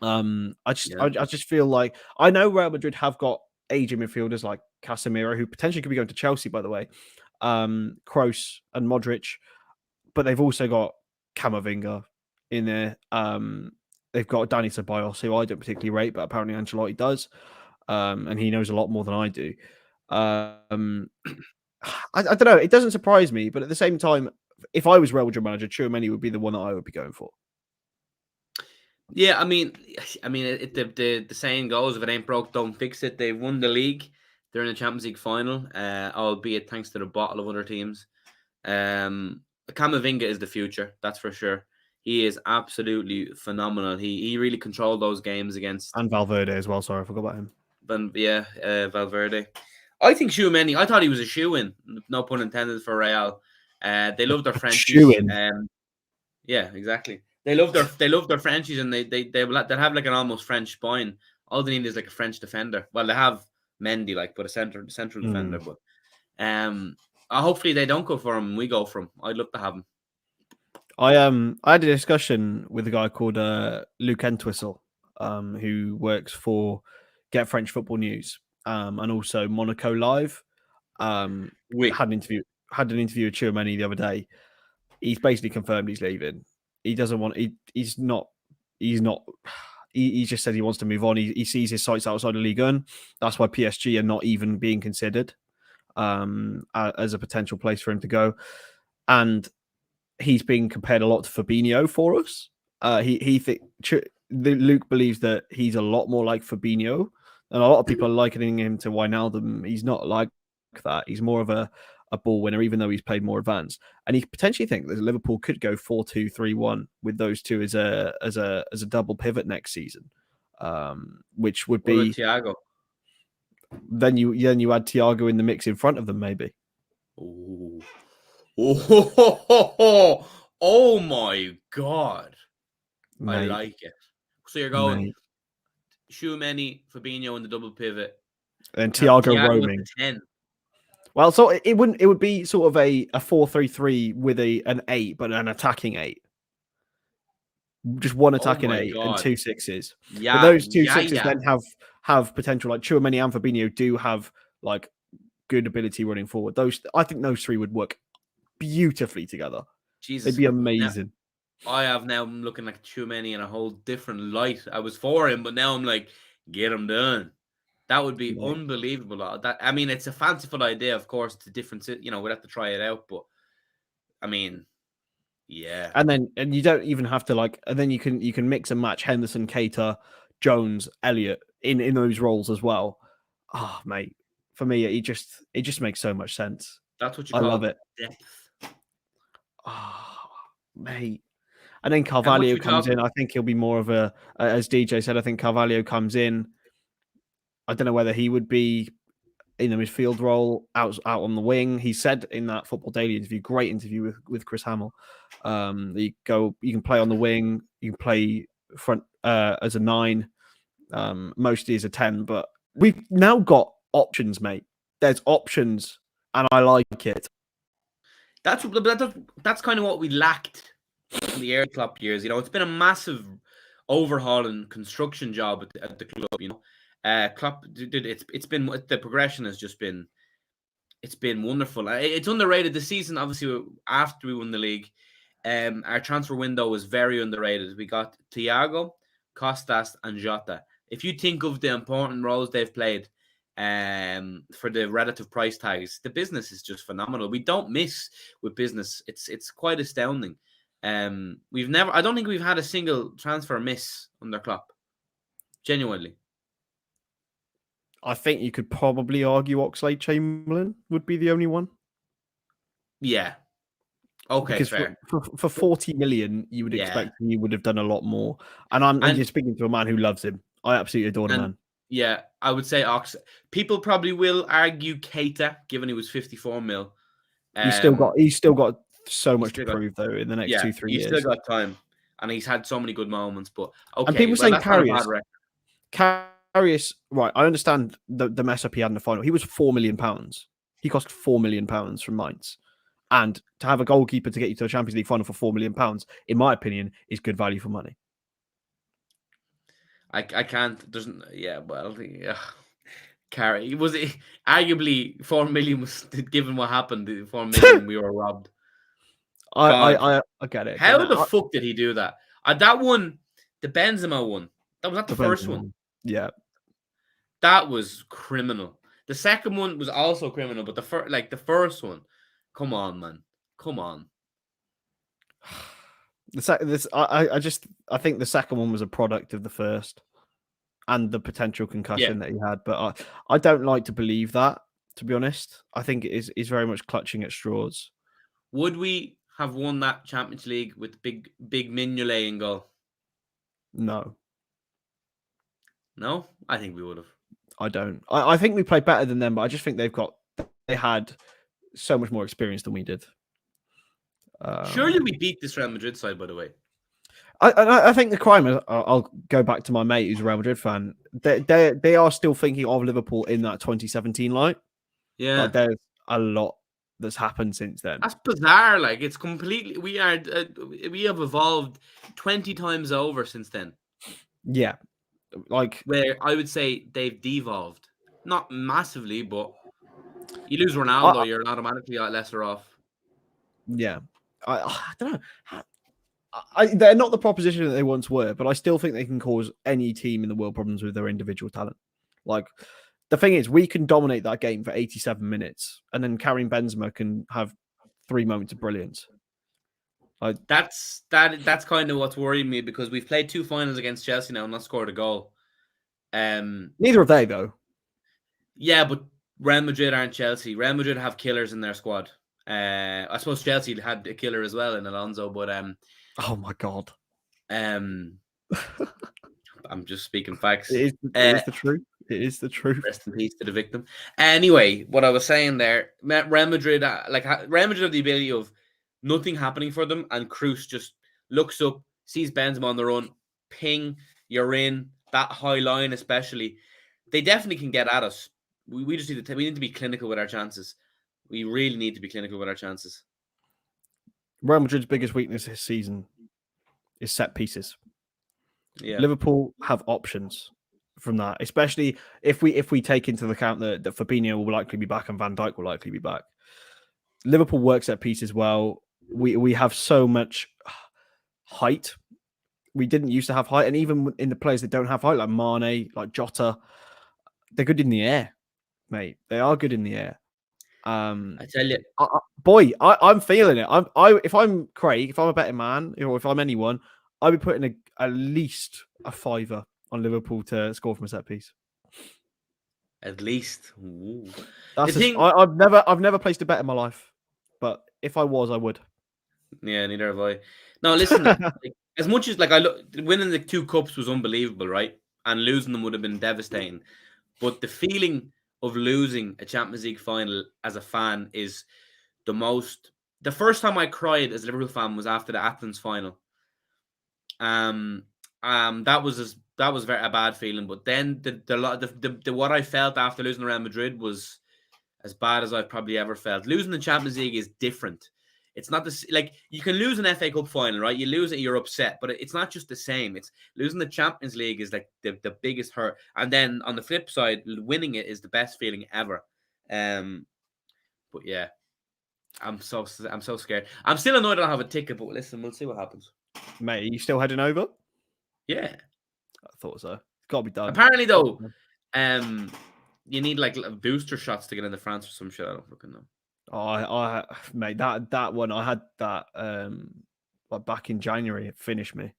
I just feel like I know Real Madrid have got aging midfielders like Casemiro, who potentially could be going to Chelsea, by the way, Kroos and Modric, but they've also got Camavinga in there. They've got Danny Ceballos, who I don't particularly rate, but apparently Ancelotti does, and he knows a lot more than I do. I don't know. It doesn't surprise me, but at the same time, if I was Real Madrid manager, Chouameni would be the one that I would be going for. Yeah, I mean, the saying goes, if it ain't broke, don't fix it. They've won the league. They're in the Champions League final, albeit thanks to the bottle of other teams. Camavinga is the future, that's for sure. He is absolutely phenomenal. He really controlled those games against. And Valverde as well. Sorry, I forgot about him. But yeah, Valverde. I think Chouameni. I thought he was a shoe-in. No pun intended for Real. They love their Frenchies. Yeah, exactly. They love their Frenchies, and they have like an almost French spine. All they need is like a French defender. Well, they have Mendy, like, but a central defender. But hopefully they don't go for him. We go for him. I'd love to have him. I had a discussion with a guy called Luke Entwistle, who works for Get French Football News, and also Monaco Live. Had an interview with Chouameni the other day. He's basically confirmed he's leaving. He doesn't want. He's not. He just said he wants to move on. He sees his sights outside of Ligue 1. That's why PSG are not even being considered as a potential place for him to go. And he's being compared a lot to Fabinho for us. Luke believes that he's a lot more like Fabinho, and a lot of people are likening him to Wijnaldum. He's not like that. He's more of a ball winner, even though he's played more advanced. And he potentially thinks that Liverpool could go 4-2-3-1 with those two as a double pivot next season, which would be Thiago. Then you add Thiago in the mix in front of them, maybe. Ooh. Oh my God. Mate. I like it. So you're going Chouameni, Fabinho in the double pivot. And Thiago roaming. 10. Well, so it would be sort of a 4-3-3 with an 8, but an attacking 8. Just one attacking 8 and 2 6s. Yeah. But those 2 6s then have potential. Like Chouameni and Fabinho do have like good ability running forward. I think those 3 would work beautifully together. Jesus, it'd be amazing. I'm looking at Chouameni in a whole different light. I was for him, but now I'm like, get him done. That would be unbelievable. I mean, it's a fanciful idea, of course. It's a different, we'd have to try it out. But I mean, yeah. And you don't even have to and then you can mix and match Henderson, Keita, Jones, Elliott in those roles as well. Oh, mate, for me, it just makes so much sense. That's what you call love it. Depth. Oh, mate. And then Carvalho comes in. I think he'll be more of as DJ said, I think Carvalho comes in. I don't know whether he would be in the midfield role, out on the wing. He said in that Football Daily interview, great interview with Chris Hamill, you can play on the wing, you can play front as a 9, mostly as a 10, but we've now got options, mate. There's options, and I like it. That's kind of what we lacked in the Air Club years. It's been a massive overhaul and construction job at the club. Klopp, it's been the progression has just been, it's been wonderful. It's underrated this season. Obviously, after we won the league, our transfer window was very underrated. We got Thiago, Costas, and Jota. If you think of the important roles they've played, for the relative price tags, the business is just phenomenal. We don't miss with business. It's quite astounding. I don't think we've had a single transfer miss under Klopp. Genuinely. I think you could probably argue Oxlade-Chamberlain would be the only one. Yeah. Okay, Because fair. for 40 million, you would expect he would have done a lot more. And you're speaking to a man who loves him. I absolutely adore the man. Yeah, I would say people probably will argue Keita, given he was 54 mil. He's still got so much to prove though in the next 2-3 years. He's still got time, and he's had so many good moments. But okay, and people saying that's not a bad record. Karius, right? I understand the mess up he had in the final. He was £4 million. He cost £4 million from Mainz. And to have a goalkeeper to get you to a Champions League final for £4 million, in my opinion, is good value for money. I can't. Doesn't. Yeah. Well. Carry was it arguably 4 million was given what happened. 4 million we were robbed. I get it. How the fuck did he do that? That one, the Benzema one. That was not the first one. Yeah, that was criminal. The second one was also criminal, but the first one, come on, man, come on. I think the second one was a product of the first and the potential concussion that he had, but I don't like to believe that, to be honest. I think it is very much clutching at straws. Would we have won that Champions League with big Mignolet in goal? No, I think we would have. I don't. I think we played better than them, but I just think they had so much more experience than we did. Surely we beat this Real Madrid side, by the way. I think the crime is, I'll go back to my mate who's a Real Madrid fan. They are still thinking of Liverpool in that 2017 light. Yeah, like, there's a lot that's happened since then. That's bizarre. Like, it's completely. We have evolved 20 times over since then. Yeah, like where I would say they've devolved, not massively, but you lose Ronaldo, you're automatically lesser off. Yeah, I don't know. They're not the proposition that they once were, but I still think they can cause any team in the world problems with their individual talent. Like, the thing is, we can dominate that game for 87 minutes, and then Karim Benzema can have 3 moments of brilliance. That's kind of what's worrying me, because we've played 2 finals against Chelsea now and not scored a goal. Neither have they, though. Yeah, but Real Madrid aren't Chelsea. Real Madrid have killers in their squad. I suppose Chelsea had a killer as well in Alonso, but oh my god. I'm just speaking facts. It is the truth. It is the truth. Rest in peace to the victim. Anyway, what I was saying there, Real Madrid, Real Madrid have the ability of nothing happening for them, and Kroos just looks up, sees Benzema on the run, ping, you're in, that high line especially. They definitely can get at us. We just need to be clinical with our chances. We really need to be clinical with our chances. Real Madrid's biggest weakness this season is set pieces. Yeah. Liverpool have options from that, especially if we take into account that Fabinho will likely be back and Van Dijk will likely be back. Liverpool works at pieces well. We have so much height. We didn't used to have height, and even in the players that don't have height, like Mane, like Jota, they're good in the air, mate. They are good in the air. I tell you, I'm feeling it. If I'm Craig, if I'm a betting man, or if I'm anyone, I'd be putting at least a £5 on Liverpool to score from a set piece. At least. I've never placed a bet in my life, but if I was, I would. Yeah, neither have I. No, listen. As much as winning the 2 cups was unbelievable, right? And losing them would have been devastating. But the feeling of losing a Champions League final as a fan is the first time I cried as a Liverpool fan was after the Athens final. That was a bad feeling. But then the what I felt after losing Real Madrid was as bad as I've probably ever felt. Losing the Champions League is different. It's not this, like, you can lose an FA Cup final, right? You lose it, you're upset, but it's not just the same. It's losing the Champions League is like the biggest hurt. And then on the flip side, winning it is the best feeling ever. But yeah, I'm so scared. I'm still annoyed I don't have a ticket, but listen, we'll see what happens. Mate, are you still heading over? Yeah. I thought so. It's got to be done. Apparently, though, you need like booster shots to get into France or some shit. I don't fucking know. Oh, mate, that one, I had that like back in January. It finished me,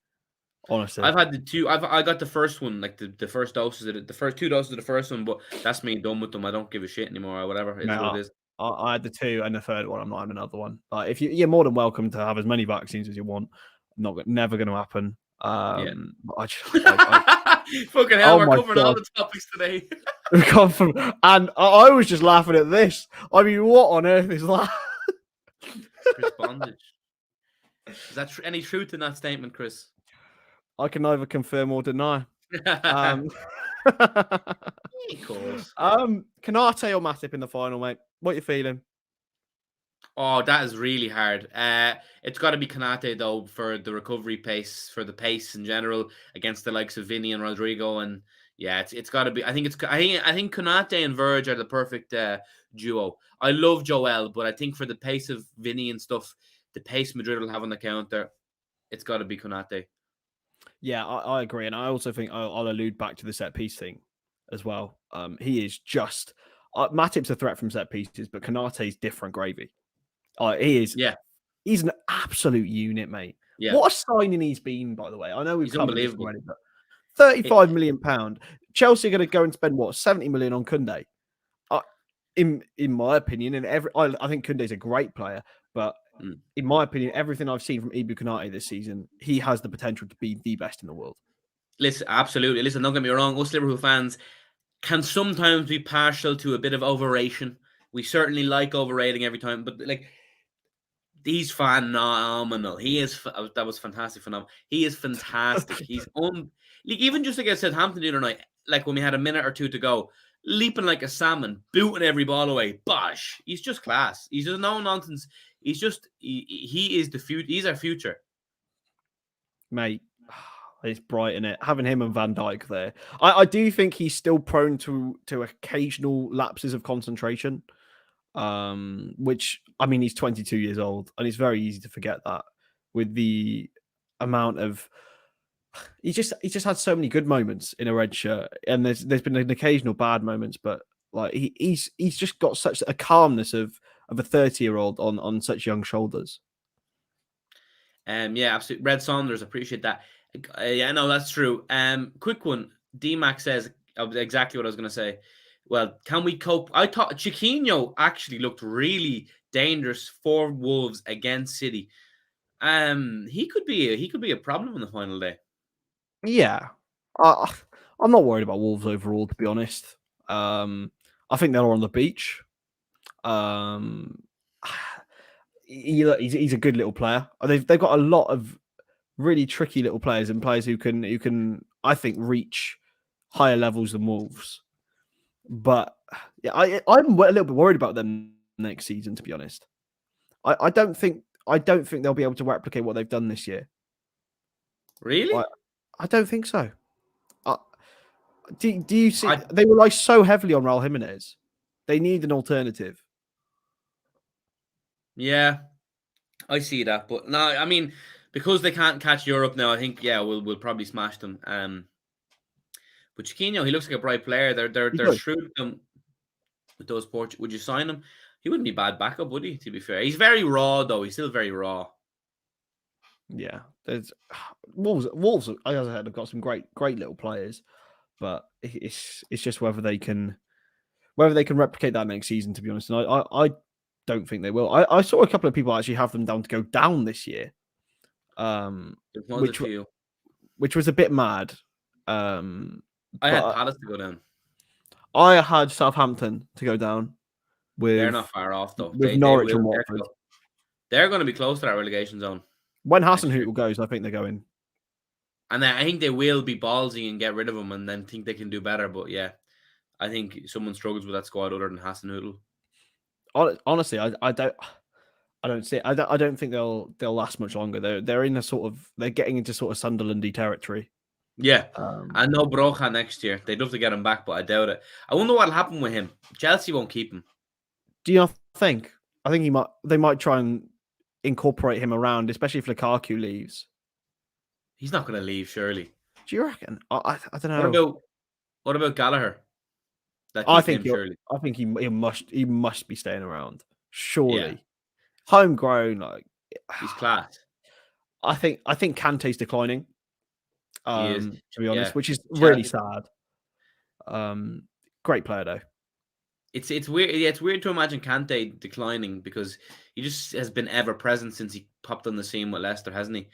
honestly. I've had the two. I got the first one, like the first doses of the first 2 doses of the first one, but that's me done with them. I don't give a shit anymore or whatever. It's Mate, what it is. I had the 2 and the third one. I'm not having another one. Like, if you're more than welcome to have as many vaccines as you want. Never going to happen. Yeah. Fucking hell, oh we're my covering all God. the topics today. We've come from, and I was just laughing at this. I mean, what on earth is that? Chris Bondage. Is that any truth in that statement, Chris? I can neither confirm or deny. Of course. Canate or Matip in the final, mate? What you feeling? Oh, that is really hard. It's got to be Kanate though for the recovery pace, for the pace in general against the likes of Vinny and Rodrigo, and yeah, it's got to be. I think Kanate and Verge are the perfect duo. I love Joel, but I think for the pace of Vinny and stuff, the pace Madrid will have on the counter, it's got to be Kanate. Yeah, I agree, and I also think I'll allude back to the set piece thing as well. He is just Matip's a threat from set pieces, but Kanate's different gravy. He is. Yeah. He's an absolute unit, mate. Yeah. What a signing he's been, by the way. I know we've covered this unbelievable. already, but £35 million. Chelsea are going to go and spend what, 70 million on Koundé? In my opinion, and I think Koundé's a great player, but in my opinion, everything I've seen from Ibu Konate this season, he has the potential to be the best in the world. Listen, absolutely. Listen, don't get me wrong. Us Liverpool fans can sometimes be partial to a bit of overration. We certainly like overrating every time, but like, he's phenomenal. He is. That was fantastic. Phenomenal. He is fantastic. He's like, even just against Southampton the other night, like when we had a minute or two to go, leaping like a salmon, booting every ball away. Bosh! He's just class. He's just no nonsense. He's just he is the future. He's our future, mate. It's bright in it. Having him and Van Dijk there, I do think he's still prone to occasional lapses of concentration. Which, I mean, he's 22 years old, and it's very easy to forget that with the amount of he just had so many good moments in a red shirt, and there's been an occasional bad moments, but like he's just got such a calmness of a 30-year-old on such young shoulders. Yeah, absolutely. Red Saunders, appreciate that. Yeah, no, that's true. Quick one. DMAC says exactly what I was going to say. Well, can we cope? I thought Chiquinho actually looked really dangerous for Wolves against City. He could be a problem on the final day. Yeah, I'm not worried about Wolves overall, to be honest. I think they're on the beach. He's a good little player. They've got a lot of really tricky little players and players who can I think reach higher levels than Wolves. But yeah, I'm a little bit worried about them next season, to be honest. I don't think they'll be able to replicate what they've done this year. Really? I don't think so. Do you see? They rely so heavily on Raul Jimenez. They need an alternative. Yeah, I see that, but no, I mean, because they can't catch Europe now, I think we'll probably smash them. But Chiquinho, he looks like a bright player. They're shrewd with those Portuguese. Would you sign him? He wouldn't be bad backup, would he? To be fair, he's very raw though. He's still very raw. Yeah, there's Wolves. As I said, have got some great little players, but it's just whether they can replicate that next season. To be honest, and I don't think they will. I saw a couple of people actually have them down to go down this year, which was a bit mad. I had Palace to go down. I had Southampton to go down. They're not far off though. With Norwich and Watford, they're going to be close to that relegation zone. When Hasenhüttl goes, I think they're going. And I think they will be ballsy and get rid of him, and then think they can do better. But yeah, I think someone struggles with that squad other than Hasenhüttl. Honestly, I don't see it. I don't think they'll last much longer. They're in a sort of getting into sort of Sunderlandy territory. Yeah, I know Broja next year. They'd love to get him back, but I doubt it. I wonder what'll happen with him. Chelsea won't keep him. Do you not think? I think they might try and incorporate him around, especially if Lukaku leaves. He's not going to leave, surely. Do you reckon? I don't know. What about Gallagher? I think he must be staying around. Surely, homegrown, like he's class. I think Kante's declining. He is. To be honest, Yeah. which is really Chelsea. sad. Great player though. It's weird. Yeah, it's weird to imagine Kante declining because he just has been ever present since he popped on the scene with Leicester, hasn't he?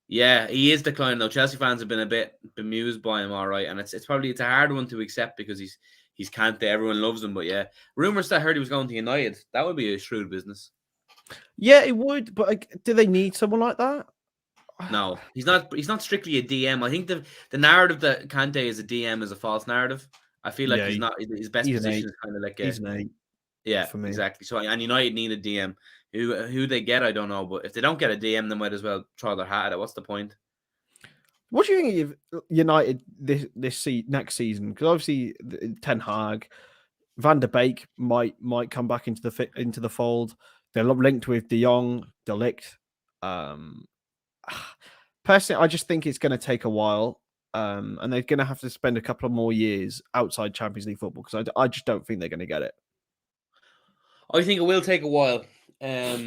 Yeah, he is declining though. Chelsea fans have been a bit bemused by him, all right, and it's a hard one to accept because he's Kante. Everyone loves him, but yeah, rumors that I heard he was going to United. That would be a shrewd business. Yeah, it would, but like, do they need someone like that? No, he's not. He's not strictly a DM. I think the narrative that Kante is a DM is a false narrative. I feel like Yeah, he's not. His best he's an position eight. is kind of like He's an 8 yeah, for me. exactly. So and United need a DM. Who they get, I don't know. But if they don't get a DM, they might as well try their hat at it. What's the point? What do you think of United next season? Because obviously Ten Hag, Van der Beek might come back into the fold. They're linked with De Jong, De Ligt. Personally, I just think it's going to take a while, and they're going to have to spend a couple of more years outside Champions League football because I just don't think they're going to get it. I think it will take a while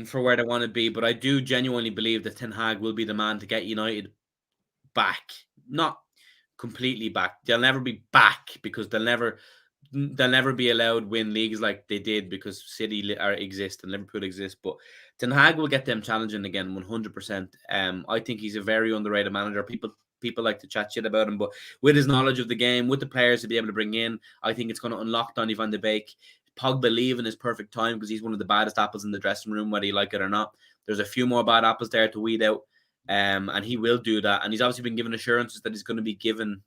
for where they want to be, but I do genuinely believe that Ten Hag will be the man to get United back. Not completely back. They'll never be back because they'll never be allowed win leagues like they did because City exist and Liverpool exist. But Ten Hag will get them challenging again 100%. I think he's a very underrated manager. People like to chat shit about him, but with his knowledge of the game, with the players to be able to bring in, I think it's going to unlock Donny van de Beek. Pogba leaving his perfect time because he's one of the baddest apples in the dressing room, whether you like it or not. There's a few more bad apples there to weed out, and he will do that. And he's obviously been given assurances that he's going to be given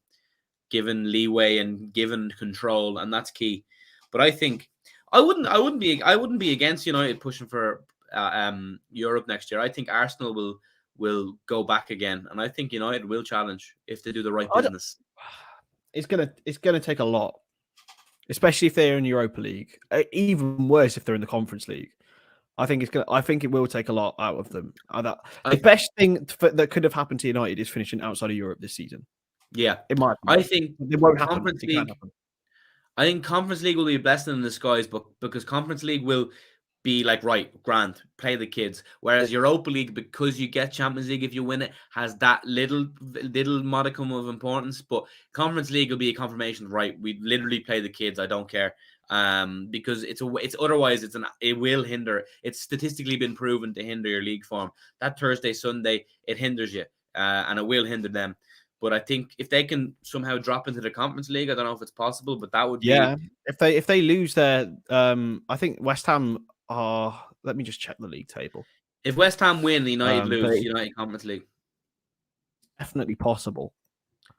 leeway and given control, and that's key. But I think I wouldn't be against United pushing for Europe next year. I think Arsenal will go back again, and I think United will challenge if they do the right business. It's gonna take a lot, especially if they're in Europa League. Even worse if they're in the Conference League. I think it will take a lot out of them. The best thing that could have happened to United is finishing outside of Europe this season. Yeah, it might. I think it won't happen. Conference League. I think Conference League will be a blessing in disguise, but because Conference League will be like, right, grand, play the kids. Whereas Europa League, because you get Champions League if you win it, has that little modicum of importance. But Conference League will be a confirmation, right? We literally play the kids. I don't care. Because it will hinder. It's statistically been proven to hinder your league form. That Thursday, Sunday, it hinders you, and it will hinder them. But I think if they can somehow drop into the Conference League, I don't know if it's possible, but that would be if they lose their I think West Ham are. Let me just check the league table. If West Ham win, United lose United Conference League. Definitely possible.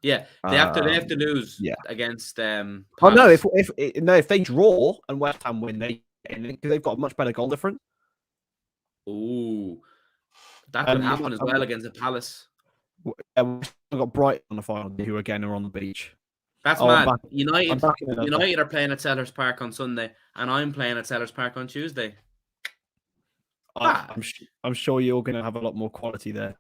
Yeah, they have to lose against. Oh no! If they draw and West Ham win, because they've got a much better goal difference. Ooh, that could happen as well against the Palace. We've got Brighton on the final, who again are on the beach. That's mad. United are playing at Sellers Park on Sunday, and I'm playing at Sellers Park on Tuesday. I'm sure you're going to have a lot more quality there.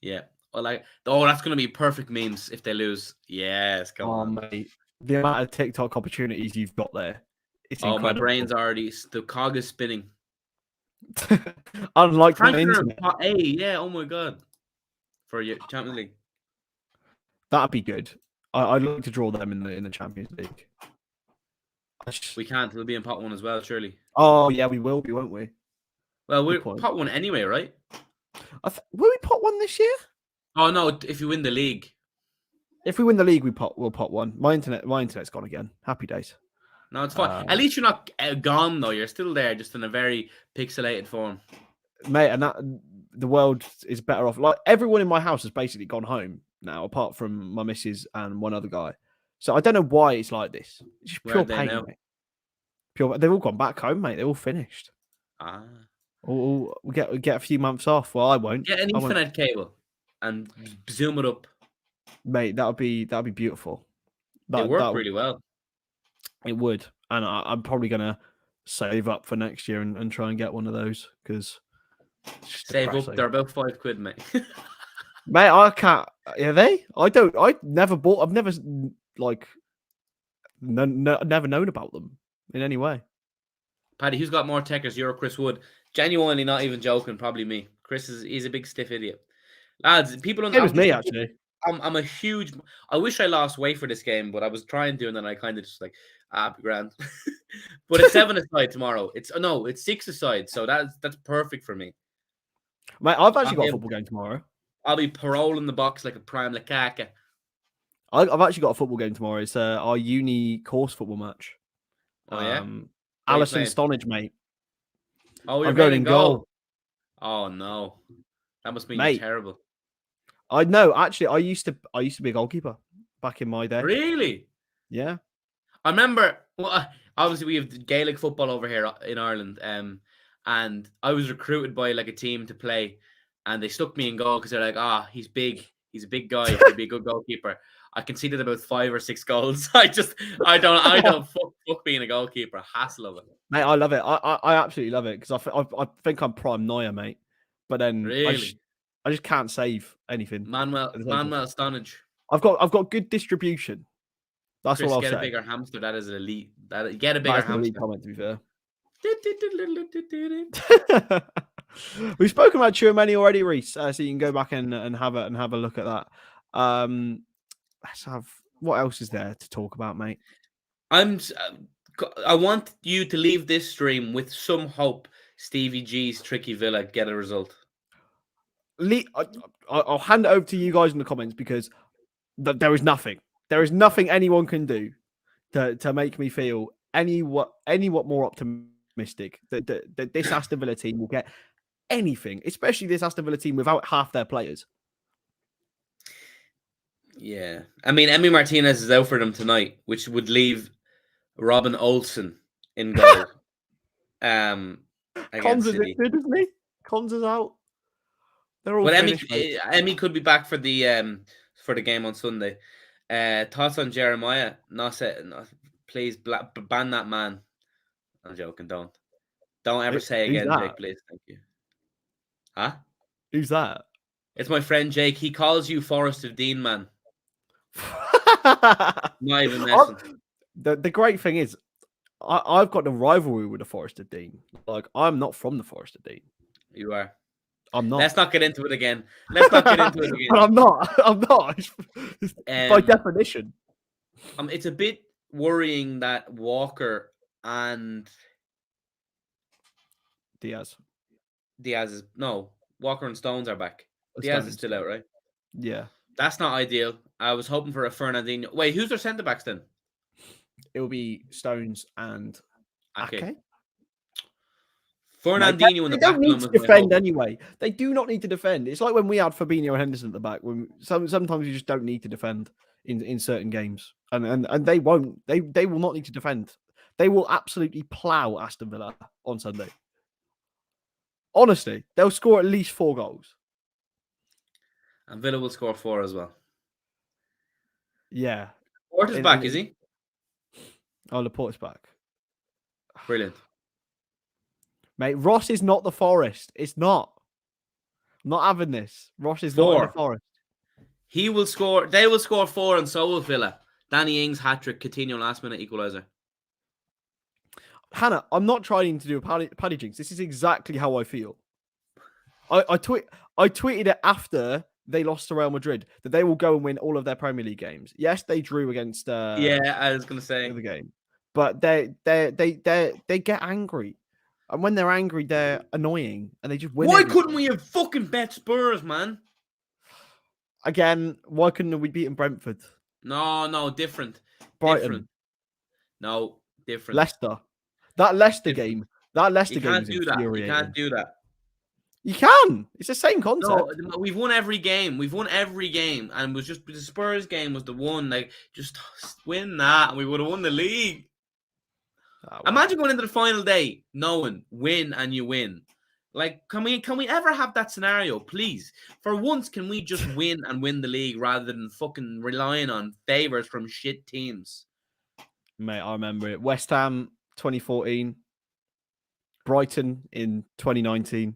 Yeah. Well, that's going to be perfect memes if they lose. Yes, come on. Mate. The amount of TikTok opportunities you've got there. It's incredible. My brain's already, the cog is spinning. Unlike the internet. Yeah, oh my God. For your Champions League. That'd be good. I'd like to draw them in the Champions League. We can't. We'll be in pot 1 as well, surely. Oh yeah, we will be, won't we? Well, we're pot 1 anyway, right? Will we pot 1 this year? Oh no! If you win the league, if we win the league, we'll pot 1. My internet's gone again. Happy days. No, it's fine. At least you're not gone though. You're still there, just in a very pixelated form, mate. And that the world is better off. Like everyone in my house has basically gone home now, apart from my missus and one other guy. So I don't know why it's like this. It's just pure pain, mate. They've all gone back home, mate. They're all finished. We'll get a few months off. Well, I won't. Get an Ethernet cable and zoom it up, mate. That'd be beautiful. It worked really well. It would, and I'm probably gonna save up for next year and try and get one of those because save up. They're about £5, mate. Mate, I can't. Are they? I've never never known about them in any way. Paddy, who's got more techers? You're Chris Wood. Genuinely, not even joking. Probably me. Chris he's a big stiff idiot. Lads, people on It was me actually. I'm a huge. I wish I lost weight for this game, but I was trying to, and then I kind of just like, be grand. But it's 7 aside tomorrow. It's 6 aside, so that's perfect for me. Mate, I've actually got a football game tomorrow. I'll be paroling the box like a prime Lukaku. I've actually got a football game tomorrow. It's our uni course football match. Oh yeah, Alison Stonage, mate. Oh, you're I'm going in goal. Oh no, that must mean Mate, you're terrible. I know. Actually, I used to be a goalkeeper back in my day. Really? Yeah. I remember. Well, obviously we have Gaelic football over here in Ireland, and I was recruited by like a team to play, and they stuck me in goal because they're like, he's big, he's a big guy, he'd be a good goalkeeper. I conceded about 5 or 6 goals. I don't fuck being a goalkeeper. Hassle of it, mate. I love it. I absolutely love it because I think I'm prime Neuer, mate. But then really, I just can't save anything. Manuel Stonage. I've got good distribution. That's Chris, all I'll get say. a bigger hamster. That is elite. Get a bigger hamster. Elite comment, to be fair. We've spoken about TCHOUAMENI already, Reese. So you can go back and have a look at that. Let's have. What else is there to talk about, mate? I want you to leave this stream with some hope. Stevie G's tricky Villa get a result. I'll hand it over to you guys in the comments because there is nothing. There is nothing anyone can do to make me feel any what more optimistic that this Aston Villa team will get anything, especially this Aston Villa team without half their players. Yeah, I mean, Emi Martinez is out for them tonight, which would leave Robin Olsen in goal. Cons is good, isn't he? Cons is out. They're all finished, Emi could be back for the game on Sunday. Thoughts on Jeremiah? Please ban that man. I'm joking. Don't ever say again, Jake. Please, thank you. Huh? Who's that? It's my friend Jake. He calls you Forest of Dean, man. Not even messing. The great thing is, I've got the rivalry with the Forest of Dean. Like, I'm not from the Forest of Dean. You are. I'm not. Let's not get into it again. But I'm not. By definition. It's a bit worrying that Walker and Diaz is Walker and Stones are back. Diaz is still out, right? Yeah. That's not ideal. I was hoping for a Fernandinho. Wait, who's their centre backs then? It will be Stones and Ake. Fernandinho in the back. They don't need to defend anyway. They do not need to defend. It's like when we had Fabinho and Henderson at the back. When sometimes you just don't need to defend in certain games, and they won't. They will not need to defend. They will absolutely plough Aston Villa on Sunday. Honestly, they'll score at least 4 goals. And Villa will score 4 as well. Yeah. Laporte's back, is he? Oh, Laporte's back. Brilliant. Mate, Ross is not the Forest. It's not. I'm not having this. Ross is not in the Forest. He will score. They will score 4 and so will Villa. Danny Ings hat-trick, Coutinho last minute equaliser. Hannah, I'm not trying to do a paddy jinx. This is exactly how I feel. I tweeted it after they lost to Real Madrid that they will go and win all of their Premier League games. Yes, they drew against I was gonna say the game. But they get angry. And when they're angry, they're annoying and they just win. Why couldn't we have fucking bet Spurs, man? Again, why couldn't we beat Brentford? No, different. Brighton. Different. No, different. Leicester. That Leicester game. That Leicester game is infuriating. You can't do that. You can. It's the same concept. No, we've won every game. And it was just the Spurs game was the one. Like, just win that and we would have won the league. Imagine going into the final day knowing win and you win. Like, can we ever have that scenario, please? For once, can we just win and win the league rather than fucking relying on favours from shit teams? Mate, I remember it. West Ham 2014, Brighton in 2019,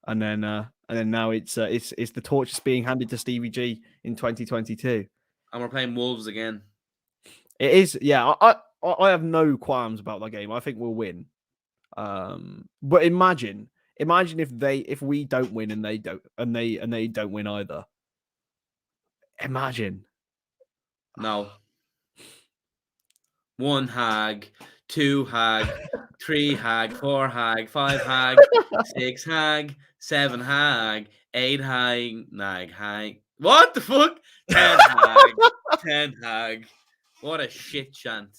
and then now it's the torch is being handed to Stevie G in 2022, and we're playing Wolves again. It is, yeah. I have no qualms about that game. I think we'll win. But imagine Imagine if we don't win and they don't win either. Imagine. No. 1 hag, 2 hag, 3 hag, 4 hag, 5 hag, 6 hag, 7 hag, 8 hag, 9 hag. What the fuck? 10 hag, 10 hag. What a shit chant.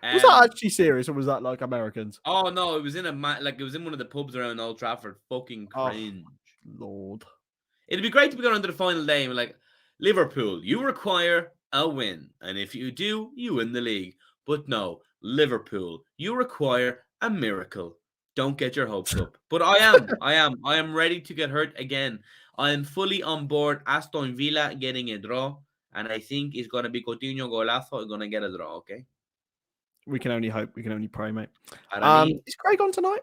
Was that actually serious, or was that like Americans? Oh no, it was in it was in one of the pubs around Old Trafford. Fucking cringe. Oh, Lord. It'd be great to be going into the final day and be like, Liverpool, you require a win. And if you do, you win the league. But no, Liverpool, you require a miracle. Don't get your hopes up. But I am ready to get hurt again. I am fully on board Aston Villa getting a draw. And I think it's going to be Coutinho Golazo is going to get a draw, okay? We can only hope. We can only pray, mate. Is Is Craig on tonight?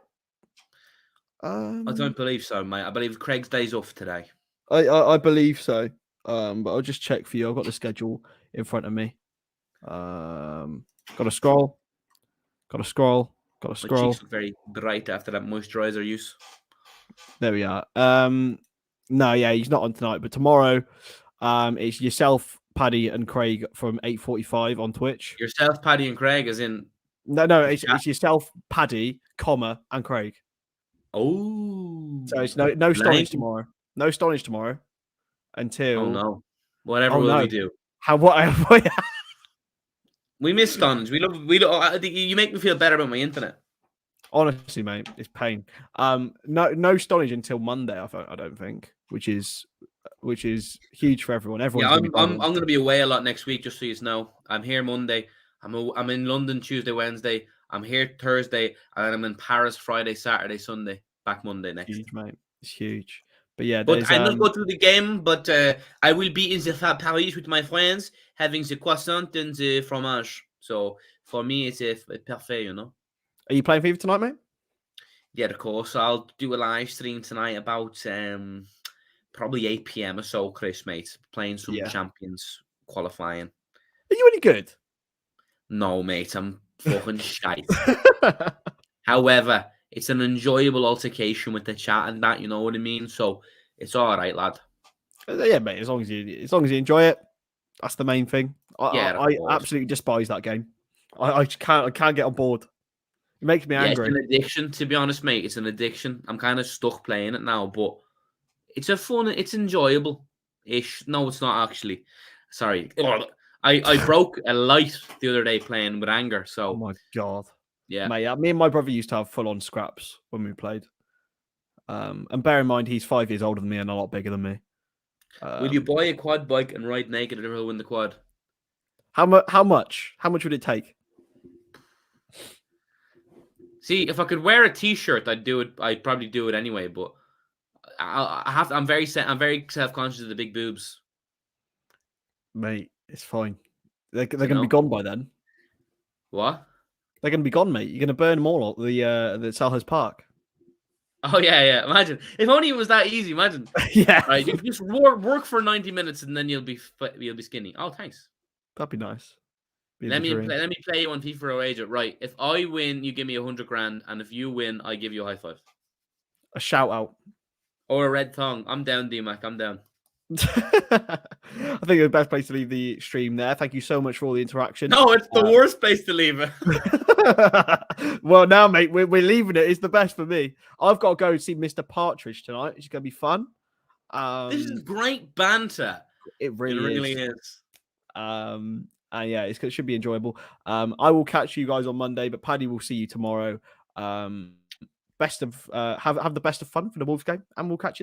I don't believe so, mate. I believe Craig's day's off today. I believe so. But I'll just check for you. I've got the schedule in front of me. Got to scroll. Got to scroll. My cheeks look very bright after that moisturizer use. There we are. No, yeah, he's not on tonight, but tomorrow, it's yourself, Paddy, and Craig from 8:45 on Twitch. Yourself, Paddy, and Craig, as in no, it's yourself, Paddy, and Craig. Oh, so it's no Stonage tomorrow. No Stonage tomorrow until. Oh no, whatever will we do? What? We miss Stonage. We love. You make me feel better about my internet. Honestly, mate, it's pain. No Stonage until Monday. I don't think, which is huge for everyone. Everyone's I'm going to be away a lot next week, just so you know. I'm here Monday. I'm in London Tuesday, Wednesday. I'm here Thursday, and I'm in Paris Friday, Saturday, Sunday. Back Monday next. Huge, mate. It's huge. But yeah, I'm not going to the game, but I will be in the Paris with my friends, having the croissant and the fromage. So for me, it's perfect, you know. Are you playing FIFA tonight, mate? Yeah, of course. I'll do a live stream tonight about probably 8 p.m. or so, Chris, mate. Playing some Champions qualifying. Are you any good? No, mate. I'm fucking shite. However, it's an enjoyable altercation with the chat and that, you know what I mean? So it's all right, lad. Yeah, mate. As long as you enjoy it, that's the main thing. I absolutely despise that game. I can't get on board. It makes me angry. It's an addiction, to be honest, mate. It's an addiction. I'm kind of stuck playing it now, but it's it's enjoyable-ish. No, it's not actually. Sorry. I broke a light the other day playing with anger. So. Oh my God. Yeah. Mate, me and my brother used to have full-on scraps when we played. And bear in mind, he's 5 years older than me and a lot bigger than me. Will you buy a quad bike and ride naked and win the quad? How much? How much would it take? See, if I could wear a T-shirt, I'd do it. I'd probably do it anyway. But I'm very self-conscious of the big boobs. Mate, it's fine. They're going to be gone by then. What? They're going to be gone, mate. You're going to burn them all at the Selhurst Park. Oh yeah. Imagine if only it was that easy. Imagine. Yeah. Right. You just work for 90 minutes and then you'll be skinny. Oh, thanks. That'd be nice. Let me play you on FIFA or Agent. Right. If I win, you give me $100,000, and if you win, I give you a high five. A shout out. Or a red tongue. I'm down, D-Mac. I'm down. I think the best place to leave the stream there. Thank you so much for all the interaction. No, it's the worst place to leave it. Well, now, mate, we're leaving it. It's the best for me. I've got to go see Mr. Partridge tonight. It's going to be fun. This is great banter. It really is. And yeah, it should be enjoyable. I will catch you guys on Monday, but Paddy will see you tomorrow. Have the best of fun for the Wolves game, and we'll catch you then.